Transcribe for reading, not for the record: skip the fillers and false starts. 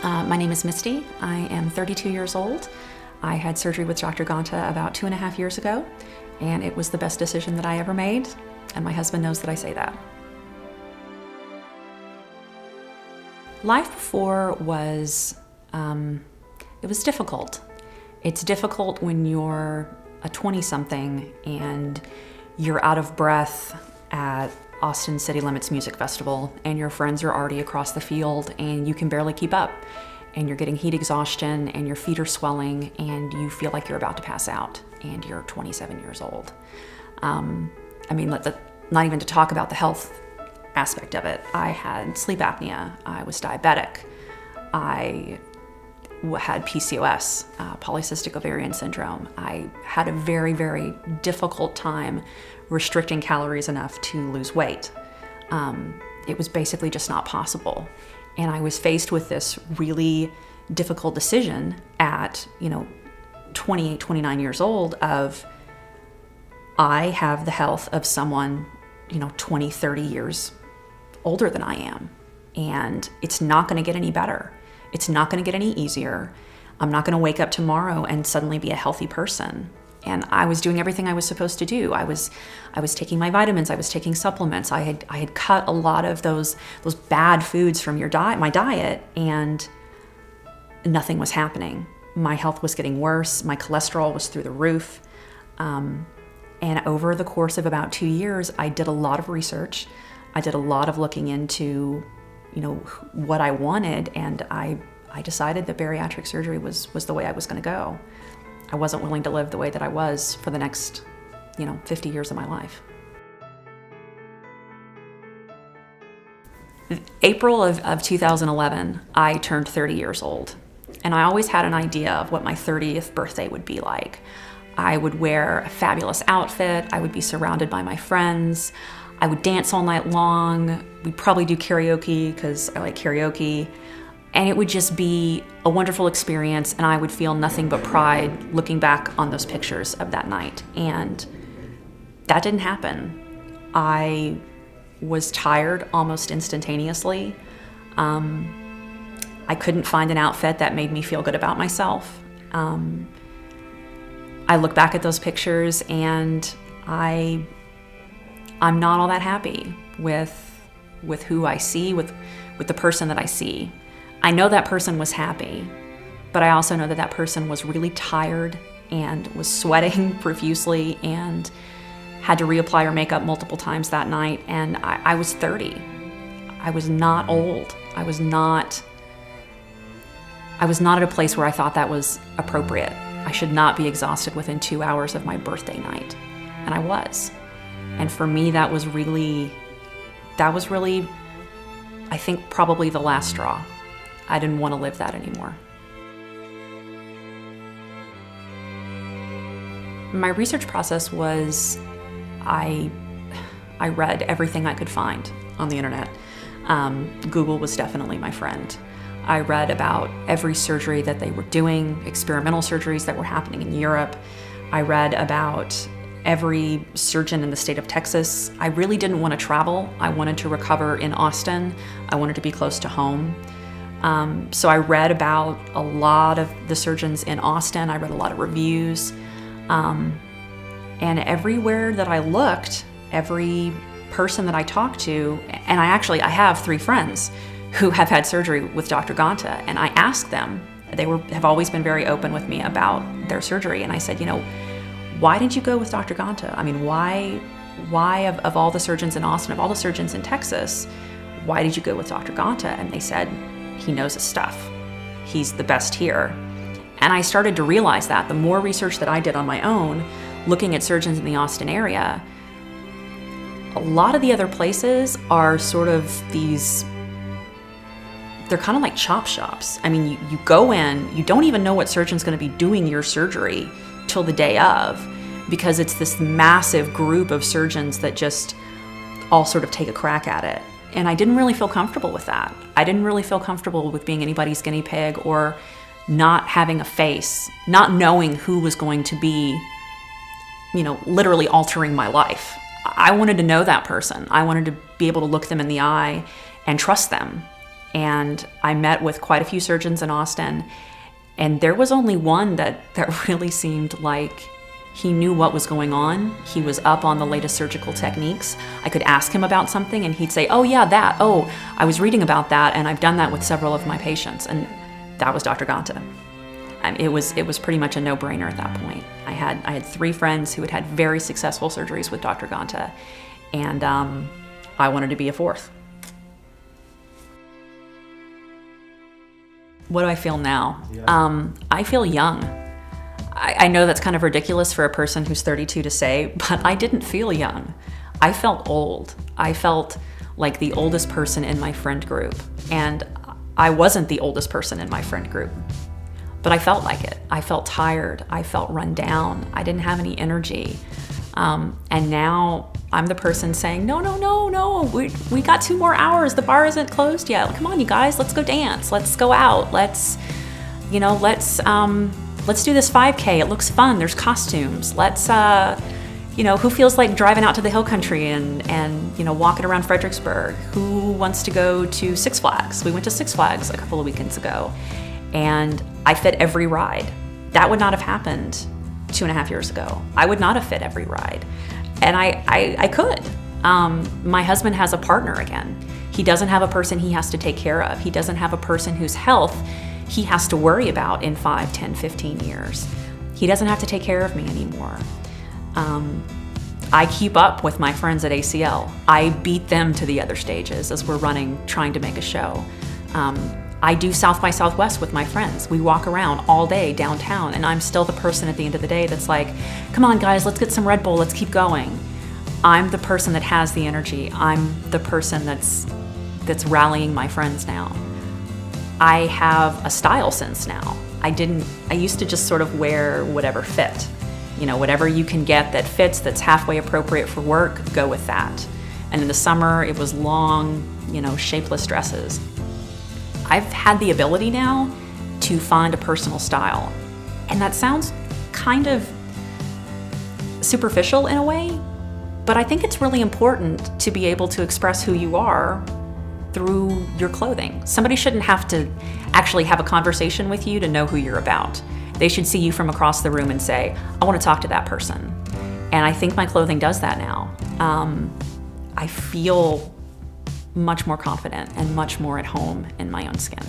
My name is Misty. I am 32 years old. I had surgery with Dr. Ganta about 2.5 years ago, and it was the best decision that I ever made, and my husband knows that I say that. Life before was, it was difficult. It's difficult when you're a 20-something and you're out of breath at Austin City Limits Music Festival, and your friends are already across the field and you can barely keep up, and you're getting heat exhaustion and your feet are swelling and you feel like you're about to pass out, and you're 27 years old. Not even to talk about the health aspect of it. I had sleep apnea, I was diabetic, I had PCOS, polycystic ovarian syndrome. I had a very, very difficult time restricting calories enough to lose weight. It was basically just not possible. And I was faced with this really difficult decision at, 28, 29 years old of, I have the health of someone, 20, 30 years older than I am. And it's not gonna get any better. It's not gonna get any easier. I'm not gonna wake up tomorrow and suddenly be a healthy person. And I was doing everything I was supposed to do. I was taking my vitamins, I was taking supplements. I had cut a lot of those bad foods from my diet, and nothing was happening. My health was getting worse, my cholesterol was through the roof. And over the course of about 2 years, I did a lot of research. I did a lot of looking into, what I wanted, and I decided that bariatric surgery was the way I was gonna go. I wasn't willing to live the way that I was for the next, 50 years of my life. April of 2011, I turned 30 years old. And I always had an idea of what my 30th birthday would be like. I would wear a fabulous outfit. I would be surrounded by my friends. I would dance all night long. We'd probably do karaoke because I like karaoke. And it would just be a wonderful experience, and I would feel nothing but pride looking back on those pictures of that night. And that didn't happen. I was tired almost instantaneously. I couldn't find an outfit that made me feel good about myself. I look back at those pictures and I'm not all that happy with who I see, with the person that I see. I know that person was happy, but I also know that person was really tired and was sweating profusely and had to reapply her makeup multiple times that night. And I was 30. I was not old. I was not at a place where I thought that was appropriate. I should not be exhausted within 2 hours of my birthday night. And I was. And for me, that was really, I think, probably the last straw. I didn't want to live that anymore. My research process was, I read everything I could find on the internet. Google was definitely my friend. I read about every surgery that they were doing, experimental surgeries that were happening in Europe. I read about every surgeon in the state of Texas. I really didn't want to travel. I wanted to recover in Austin. I wanted to be close to home. So I read about a lot of the surgeons in Austin. I read a lot of reviews. And everywhere that I looked, every person that I talked to, and I have 3 friends who have had surgery with Dr. Ganta, and I asked them, have always been very open with me about their surgery, and I said, why did you go with Dr. Ganta? I mean, why of all the surgeons in Austin, of all the surgeons in Texas, why did you go with Dr. Ganta? And they said, he knows his stuff. He's the best here. And I started to realize that the more research that I did on my own, looking at surgeons in the Austin area, a lot of the other places are sort of they're kind of like chop shops. I mean, you go in, you don't even know what surgeon's going to be doing your surgery till the day of, because it's this massive group of surgeons that just all sort of take a crack at it. And I didn't really feel comfortable with that. I didn't really feel comfortable with being anybody's guinea pig or not having a face, not knowing who was going to be, literally altering my life. I wanted to know that person. I wanted to be able to look them in the eye and trust them. And I met with quite a few surgeons in Austin, and there was only one that really seemed like he knew what was going on. He was up on the latest surgical techniques. I could ask him about something and he'd say, oh yeah, that. Oh, I was reading about that and I've done that with several of my patients. And that was Dr. Ganta. It was pretty much a no-brainer at that point. I had 3 friends who had had very successful surgeries with Dr. Ganta, and I wanted to be a 4th. What do I feel now? Yeah. I feel young. I know that's kind of ridiculous for a person who's 32 to say, but I didn't feel young. I felt old. I felt like the oldest person in my friend group. And I wasn't the oldest person in my friend group, but I felt like it. I felt tired. I felt run down. I didn't have any energy. And now I'm the person saying, no, we got 2 more hours. The bar isn't closed yet. Come on, you guys, let's go dance. Let's go out. Let's do this 5K. It looks fun. There's costumes. Let's, who feels like driving out to the hill country and walking around Fredericksburg? Who wants to go to Six Flags? We went to Six Flags a couple of weekends ago, and I fit every ride. That would not have happened 2.5 years ago. I would not have fit every ride. And I could. My husband has a partner again. He doesn't have a person he has to take care of. He doesn't have a person whose health he has to worry about in 5, 10, 15 years. He doesn't have to take care of me anymore. I keep up with my friends at ACL. I beat them to the other stages as we're trying to make a show. I do South by Southwest with my friends. We walk around all day downtown, and I'm still the person at the end of the day that's like, come on guys, let's get some Red Bull, let's keep going. I'm the person that has the energy. I'm the person that's rallying my friends now. I have a style sense now. I used to just sort of wear whatever fit. Whatever you can get that fits, that's halfway appropriate for work, go with that. And in the summer, it was long, shapeless dresses. I've had the ability now to find a personal style. And that sounds kind of superficial in a way, but I think it's really important to be able to express who you are through your clothing. Somebody shouldn't have to actually have a conversation with you to know who you're about. They should see you from across the room and say, I want to talk to that person. And I think my clothing does that now. I feel much more confident and much more at home in my own skin.